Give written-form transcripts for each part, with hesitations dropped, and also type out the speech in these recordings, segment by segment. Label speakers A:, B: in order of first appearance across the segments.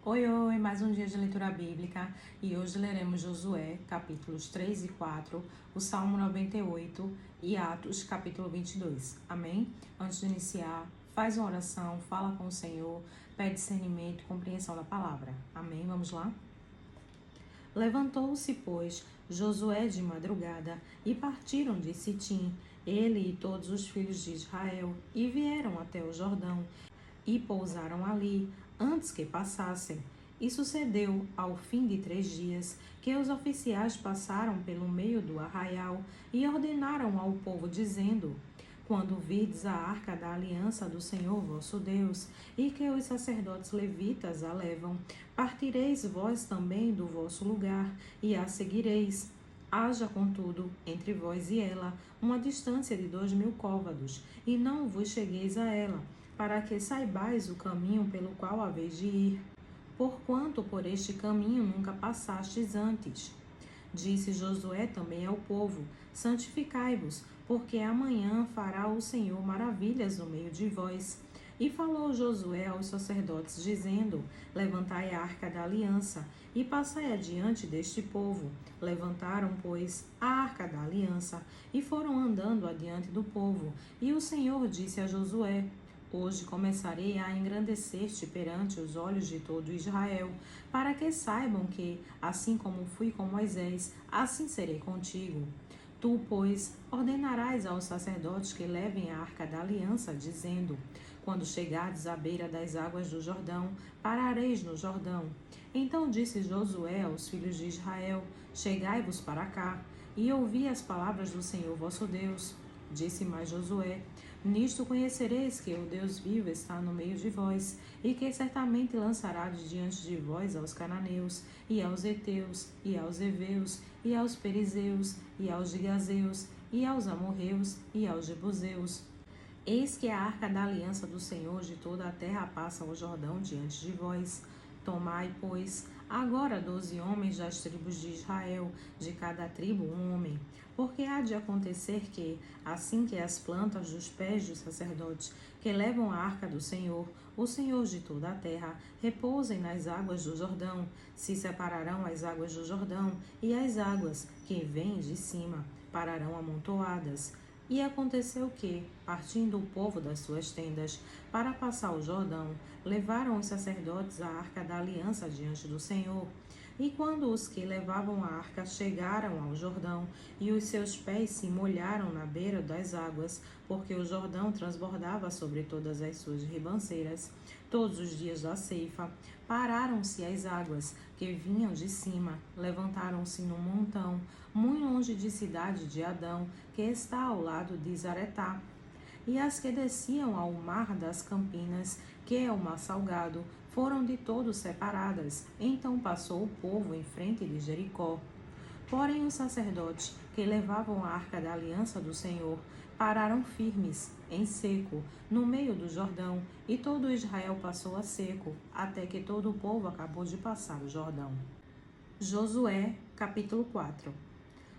A: Oi, oi, mais um dia de leitura bíblica e hoje leremos Josué, capítulos 3 e 4, o Salmo 98 e Atos, capítulo 22. Amém? Antes de iniciar, faz uma oração, fala com o Senhor, pede discernimento e compreensão da palavra. Amém? Vamos lá? Levantou-se, pois, Josué de madrugada e partiram de Sitim, ele e todos os filhos de Israel, e vieram até o Jordão e pousaram ali, antes que passassem. E sucedeu, ao fim de 3 dias, que os oficiais passaram pelo meio do arraial e ordenaram ao povo, dizendo: Quando virdes a arca da aliança do Senhor vosso Deus, e que os sacerdotes levitas a levam, partireis vós também do vosso lugar, e a seguireis. Haja, contudo, entre vós e ela uma distância de 2000 côvados, e não vos chegueis a ela, para que saibais o caminho pelo qual haveis de ir, porquanto por este caminho nunca passastes antes. Disse Josué também ao povo: Santificai-vos, porque amanhã fará o Senhor maravilhas no meio de vós. E falou Josué aos sacerdotes, dizendo: Levantai a arca da aliança, e passai adiante deste povo. Levantaram, pois, a arca da aliança, e foram andando adiante do povo. E o Senhor disse a Josué: Hoje começarei a engrandecer-te perante os olhos de todo Israel, para que saibam que, assim como fui com Moisés, assim serei contigo. Tu, pois, ordenarás aos sacerdotes que levem a arca da aliança, dizendo: Quando chegardes à beira das águas do Jordão, parareis no Jordão. Então disse Josué aos filhos de Israel: Chegai-vos para cá, e ouvi as palavras do Senhor vosso Deus. Disse mais Josué: Nisto conhecereis que o Deus vivo está no meio de vós, e que certamente lançará de diante de vós aos cananeus, e aos heteus, e aos heveus, e aos perizeus, e aos gigazeus, e aos amorreus, e aos jebuseus. Eis que a arca da aliança do Senhor de toda a terra passa o Jordão diante de vós. Tomai, pois, agora 12 homens das tribos de Israel, de cada tribo um homem. Porque há de acontecer que, assim que as plantas dos pés dos sacerdotes que levam a arca do Senhor, o Senhor de toda a terra, repousem nas águas do Jordão, se separarão as águas do Jordão, e as águas que vêm de cima pararão amontoadas. E aconteceu que, partindo o povo das suas tendas para passar o Jordão, levaram os sacerdotes a arca da aliança diante do Senhor. E quando os que levavam a arca chegaram ao Jordão, e os seus pés se molharam na beira das águas, porque o Jordão transbordava sobre todas as suas ribanceiras, todos os dias da ceifa, pararam-se as águas que vinham de cima, levantaram-se num montão, muito longe de cidade de Adão, que está ao lado de Zaretá. E as que desciam ao mar das Campinas, que é o mar salgado, foram de todo separadas. Então passou o povo em frente de Jericó. Porém os sacerdotes, que levavam a arca da aliança do Senhor, pararam firmes, em seco, no meio do Jordão, e todo Israel passou a seco, até que todo o povo acabou de passar o Jordão. Josué, capítulo 4.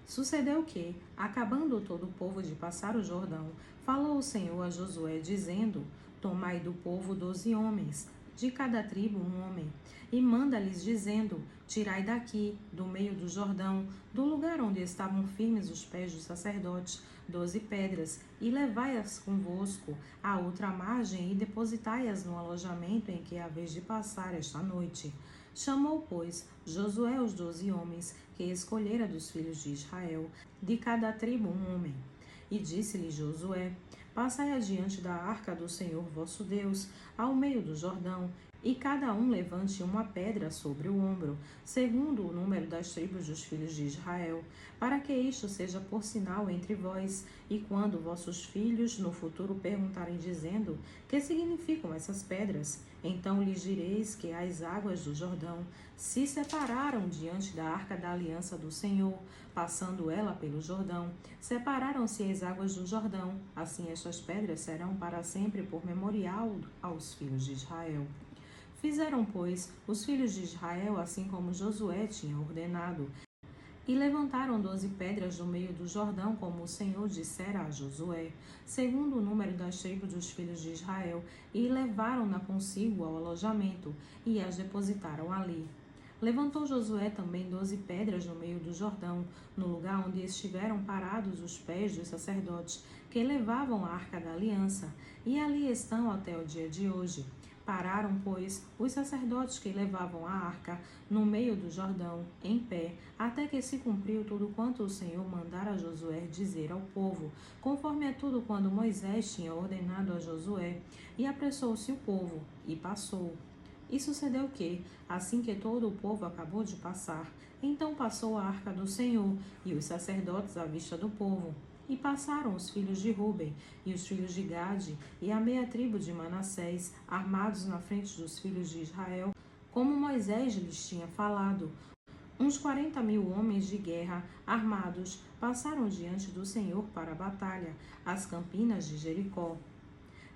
A: Sucedeu que, acabando todo o povo de passar o Jordão, falou o Senhor a Josué, dizendo: Tomai do povo 12 homens, de cada tribo um homem, e manda-lhes, dizendo: Tirai daqui, do meio do Jordão, do lugar onde estavam firmes os pés dos sacerdotes, 12 pedras, e levai-as convosco à outra margem, e depositai-as no alojamento em que haveis de passar esta noite. Chamou, pois, Josué os 12 homens que escolhera dos filhos de Israel, de cada tribo um homem. E disse-lhe Josué: Passai adiante da arca do Senhor vosso Deus, ao meio do Jordão, e cada um levante uma pedra sobre o ombro, segundo o número das tribos dos filhos de Israel, para que isto seja por sinal entre vós. E quando vossos filhos no futuro perguntarem, dizendo: Que significam essas pedras? Então lhes direis que as águas do Jordão se separaram diante da arca da aliança do Senhor, passando ela pelo Jordão. Separaram-se as águas do Jordão. Assim estas pedras serão para sempre por memorial aos filhos de Israel. Fizeram, pois, os filhos de Israel assim como Josué tinha ordenado. E levantaram 12 pedras no meio do Jordão, como o Senhor dissera a Josué, segundo o número das tribos dos filhos de Israel, e levaram-na consigo ao alojamento, e as depositaram ali. Levantou Josué também 12 pedras no meio do Jordão, no lugar onde estiveram parados os pés dos sacerdotes, que levavam a arca da aliança, e ali estão até o dia de hoje. Pararam, pois, os sacerdotes que levavam a arca no meio do Jordão, em pé, até que se cumpriu tudo quanto o Senhor mandara a Josué dizer ao povo, conforme a tudo quando Moisés tinha ordenado a Josué. E apressou-se o povo, e passou. E sucedeu que, assim que todo o povo acabou de passar, então passou a arca do Senhor e os sacerdotes à vista do povo. E passaram os filhos de Ruben e os filhos de Gade e a meia tribo de Manassés, armados na frente dos filhos de Israel, como Moisés lhes tinha falado. Uns 40.000 homens de guerra, armados, passaram diante do Senhor para a batalha, às campinas de Jericó.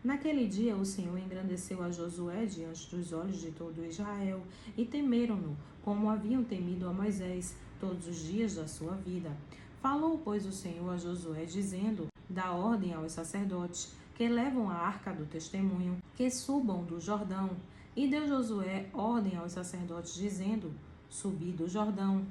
A: Naquele dia o Senhor engrandeceu a Josué diante dos olhos de todo Israel, e temeram-no, como haviam temido a Moisés, todos os dias da sua vida. Falou, pois, o Senhor a Josué, dizendo: dá ordem aos sacerdotes, que levam a arca do testemunho, que subam do Jordão. E deu Josué ordem aos sacerdotes, dizendo: subi do Jordão.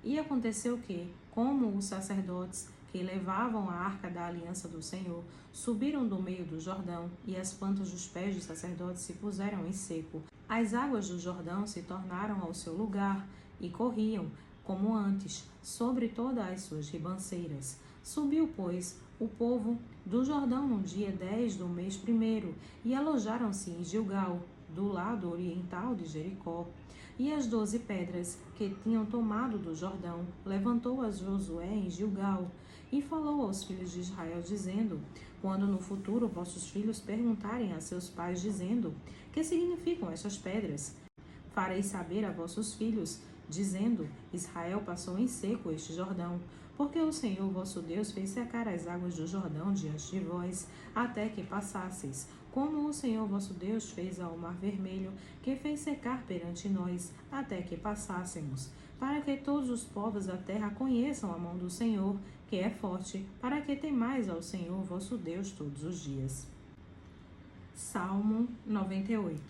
A: E aconteceu que, como os sacerdotes que levavam a arca da aliança do Senhor subiram do meio do Jordão, e as plantas dos pés dos sacerdotes se puseram em seco, as águas do Jordão se tornaram ao seu lugar, e corriam, como antes, sobre todas as suas ribanceiras. Subiu, pois, o povo do Jordão no dia 10 do mês primeiro, e alojaram-se em Gilgal, do lado oriental de Jericó. E as 12 pedras que tinham tomado do Jordão, levantou-as Josué em Gilgal, e falou aos filhos de Israel, dizendo: quando no futuro vossos filhos perguntarem a seus pais, dizendo: que significam estas pedras? Farei saber a vossos filhos, dizendo: Israel passou em seco este Jordão, porque o Senhor vosso Deus fez secar as águas do Jordão diante de vós, até que passasseis, como o Senhor vosso Deus fez ao Mar Vermelho, que fez secar perante nós, até que passássemos, para que todos os povos da terra conheçam a mão do Senhor, que é forte, para que temais ao Senhor vosso Deus todos os dias. Salmo 98.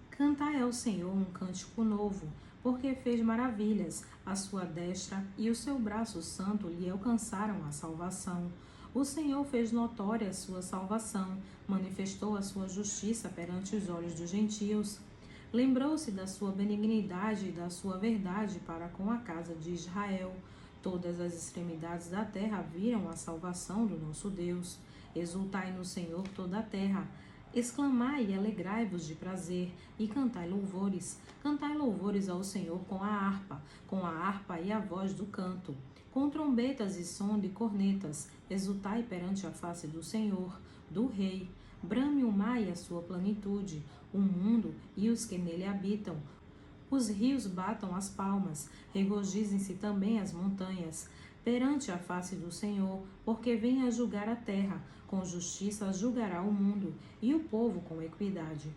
A: Cantai ao Senhor um cântico novo, porque fez maravilhas, a sua destra e o seu braço santo lhe alcançaram a salvação. O Senhor fez notória a sua salvação, manifestou a sua justiça perante os olhos dos gentios. Lembrou-se da sua benignidade e da sua verdade para com a casa de Israel. Todas as extremidades da terra viram a salvação do nosso Deus. Exultai no Senhor toda a terra. Exclamai e alegrai-vos de prazer, e cantai louvores. Cantai louvores ao Senhor com a harpa e a voz do canto, com trombetas e som de cornetas. Exultai perante a face do Senhor, do Rei. Brame o mar e a sua plenitude, o mundo e os que nele habitam. Os rios batam as palmas, regozijem-se também as montanhas, perante a face do Senhor, porque vem a julgar a terra, com justiça julgará o mundo, e o povo com equidade.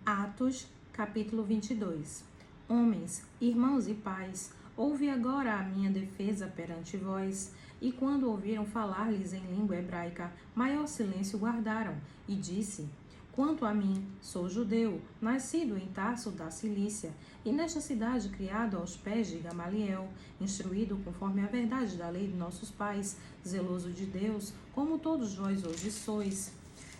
A: Atos, capítulo 22. Homens, irmãos e pais, ouve agora a minha defesa perante vós. E quando ouviram falar-lhes em língua hebraica, maior silêncio guardaram, e disse: quanto a mim, sou judeu, nascido em Tarso da Cilícia, e nesta cidade criado aos pés de Gamaliel, instruído conforme a verdade da lei de nossos pais, zeloso de Deus, como todos vós hoje sois.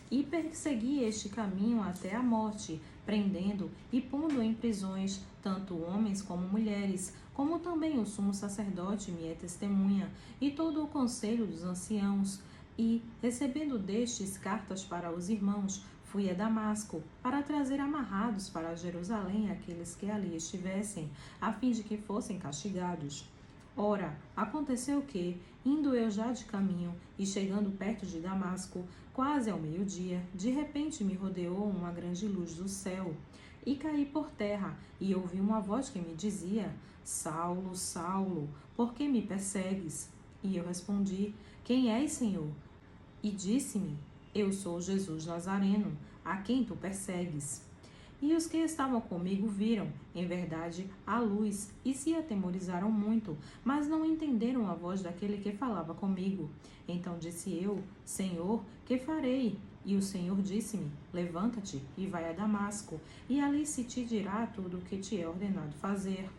A: E persegui este caminho até a morte, prendendo e pondo em prisões tanto homens como mulheres, como também o sumo sacerdote me é testemunha, e todo o conselho dos anciãos. E, recebendo destes cartas para os irmãos, fui a Damasco, para trazer amarrados para Jerusalém aqueles que ali estivessem, a fim de que fossem castigados. Ora, aconteceu que, indo eu já de caminho e chegando perto de Damasco, quase ao meio-dia, de repente me rodeou uma grande luz do céu. E caí por terra, e ouvi uma voz que me dizia: Saulo, Saulo, por que me persegues? E eu respondi: Quem és, Senhor? E disse-me: Eu sou Jesus Nazareno, a quem tu persegues. E os que estavam comigo viram, em verdade, a luz, e se atemorizaram muito, mas não entenderam a voz daquele que falava comigo. Então disse eu: Senhor, que farei? E o Senhor disse-me: Levanta-te e vai a Damasco, e ali se te dirá tudo o que te é ordenado fazer.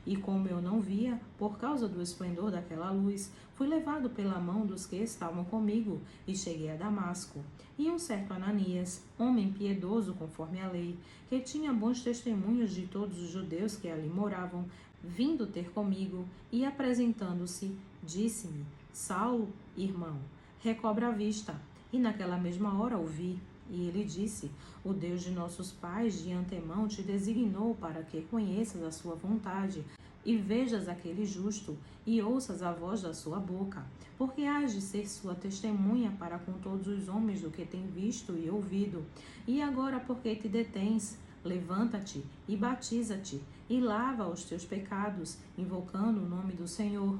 A: E como eu não via, por causa do esplendor daquela luz, fui levado pela mão dos que estavam comigo, e cheguei a Damasco. E um certo Ananias, homem piedoso conforme a lei, que tinha bons testemunhos de todos os judeus que ali moravam, vindo ter comigo e apresentando-se, disse-me: Saulo, irmão, recobra a vista. E naquela mesma hora o vi. E ele disse: O Deus de nossos pais de antemão te designou para que conheças a sua vontade e vejas aquele justo e ouças a voz da sua boca, porque hás de ser sua testemunha para com todos os homens do que tem visto e ouvido. E agora, por que te detens? Levanta-te e batiza-te e lava os teus pecados, invocando o nome do Senhor.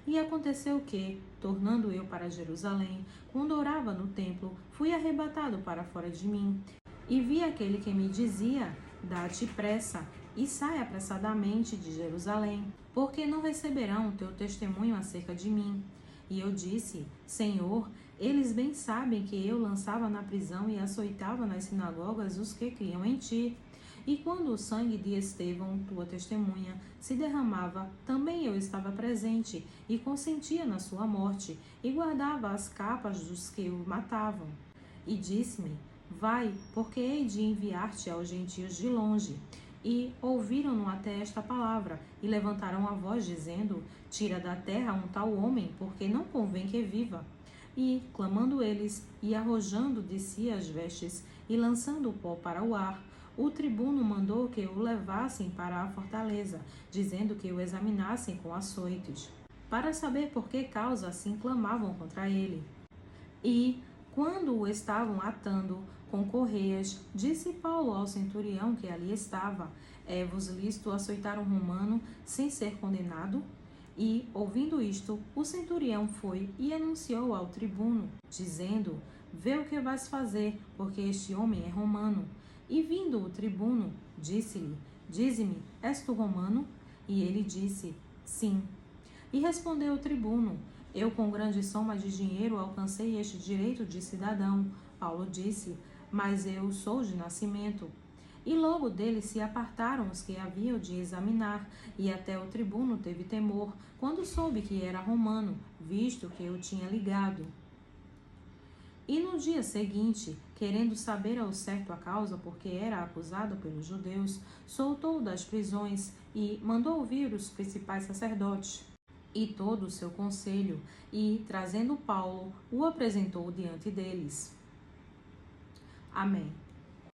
A: E aconteceu que, tornando eu para Jerusalém, quando orava no templo, fui arrebatado para fora de mim. E vi aquele que me dizia: Dá-te pressa e sai apressadamente de Jerusalém, porque não receberão o teu testemunho acerca de mim. E eu disse: Senhor, eles bem sabem que eu lançava na prisão e açoitava nas sinagogas os que criam em ti. E quando o sangue de Estevão, tua testemunha, se derramava, também eu estava presente e consentia na sua morte, e guardava as capas dos que o matavam. E disse-me: Vai, porque hei de enviar-te aos gentios de longe. E ouviram-no até esta palavra, e levantaram a voz, dizendo: Tira da terra um tal homem, porque não convém que viva. E, clamando eles, e arrojando de si as vestes, e lançando o pó para o ar, o tribuno mandou que o levassem para a fortaleza, dizendo que o examinassem com açoites, para saber por que causa assim clamavam contra ele. E, quando o estavam atando com correias, disse Paulo ao centurião que ali estava: É-vos lícito açoitar um romano sem ser condenado? E, ouvindo isto, o centurião foi e anunciou ao tribuno, dizendo: Vê o que vais fazer, porque este homem é romano. E vindo o tribuno, disse-lhe: Dize-me, és tu romano? E ele disse: Sim. E respondeu o tribuno: Eu com grande soma de dinheiro alcancei este direito de cidadão. Paulo disse: Mas eu sou de nascimento. E logo dele se apartaram os que haviam de examinar, e até o tribuno teve temor, quando soube que era romano, visto que o tinha ligado. E no dia seguinte, querendo saber ao certo a causa porque era acusado pelos judeus, soltou-o das prisões e mandou ouvir os principais sacerdotes e todo o seu conselho, e, trazendo Paulo, o apresentou diante deles. Amém.